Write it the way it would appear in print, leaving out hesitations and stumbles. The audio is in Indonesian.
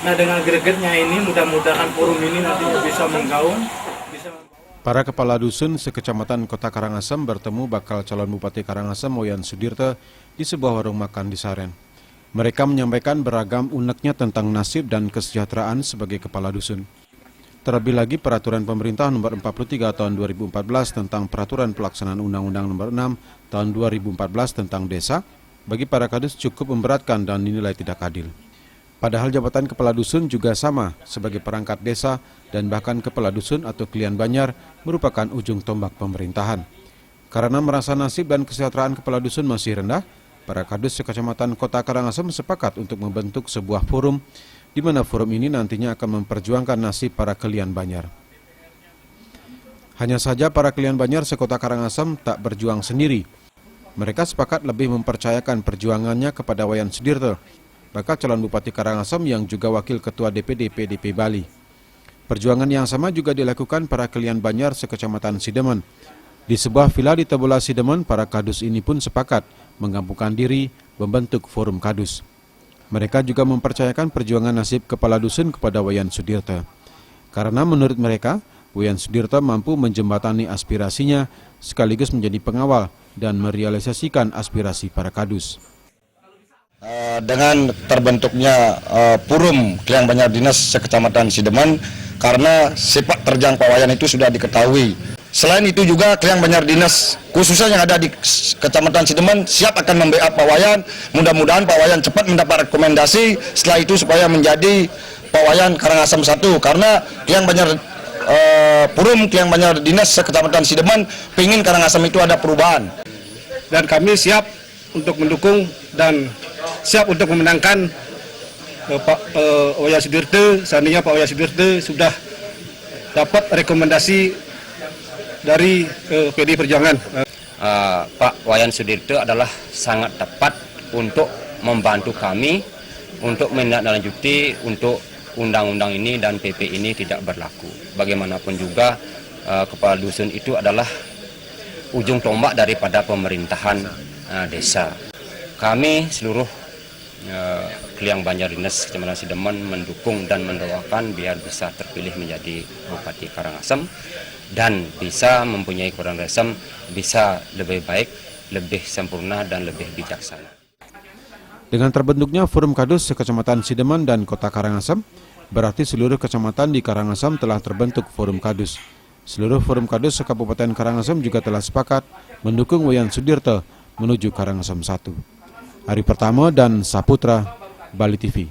Nah, dengan gregetnya ini mudah-mudahan forum ini nantinya bisa menggaung. Para kepala dusun sekecamatan Kota Karangasem bertemu bakal calon Bupati Karangasem Wayan Sudirte di sebuah warung makan di Saren. Mereka menyampaikan beragam uneknya tentang nasib dan kesejahteraan sebagai kepala dusun. Terlebih lagi peraturan pemerintah nomor 43 tahun 2014 tentang peraturan pelaksanaan Undang-Undang nomor 6 tahun 2014 tentang desa bagi para kadus cukup memberatkan dan dinilai tidak adil. Padahal jabatan kepala dusun juga sama sebagai perangkat desa dan bahkan kepala dusun atau klien Banyar merupakan ujung tombak pemerintahan. Karena merasa nasib dan kesejahteraan kepala dusun masih rendah, para kadus sekecamatan Kota Karangasem sepakat untuk membentuk sebuah forum di mana forum ini nantinya akan memperjuangkan nasib para klien Banyar. Hanya saja para klien Banyar sekota Karangasem tak berjuang sendiri. Mereka sepakat lebih mempercayakan perjuangannya kepada Wayan Sudirte, bakal calon Bupati Karangasem yang juga wakil Ketua DPD PDP Bali. Perjuangan yang sama juga dilakukan para klien Banyar sekecamatan Sidemen. Di sebuah villa di Tebola Sidemen, para kadus ini pun sepakat menggabungkan diri membentuk forum kadus. Mereka juga mempercayakan perjuangan nasib kepala dusun kepada Wayan Sudirte. Karena menurut mereka, Wayan Sudirte mampu menjembatani aspirasinya sekaligus menjadi pengawal dan merealisasikan aspirasi para kadus. Dengan terbentuknya forum klien Banyar Dinas sekecamatan Sidemen, karena sepak terjang Pak Wayan itu sudah diketahui. Selain itu juga klien Banyar Dinas khususnya yang ada di kecamatan Sidemen siap akan membackup Pak Wayan. Mudah-mudahan Pak Wayan cepat mendapat rekomendasi setelah itu supaya menjadi Pak Wayan Karangasem 1, karena klien Banyar forum klien Banyar Dinas sekecamatan Sidemen ingin Karangasem itu ada perubahan. Dan kami siap untuk mendukung dan siap untuk memenangkan Pak Wayan Sudirte. Seandainya Pak Wayan Sudirte sudah dapat rekomendasi dari PD Perjuangan. Pak Wayan Sudirte adalah sangat tepat untuk membantu kami untuk menindaklanjuti untuk undang-undang ini dan PP ini tidak berlaku. Bagaimanapun juga kepala dusun itu adalah ujung tombak daripada pemerintahan desa. Kami seluruh klien Banyar Dinas Kecamatan Sidemen mendukung dan mendoakan biar bisa terpilih menjadi Bupati Karangasem dan bisa mempunyai Karangasem bisa lebih baik, lebih sempurna dan lebih bijaksana. Dengan terbentuknya Forum Kadus Sekecamatan Sidemen dan Kota Karangasem, berarti seluruh kecamatan di Karangasem telah terbentuk Forum Kadus. Seluruh Forum Kadus Kabupaten Karangasem juga telah sepakat mendukung Wayan Sudirte menuju Karangasem 1. Hari Pertama dan Saputra, Bali TV.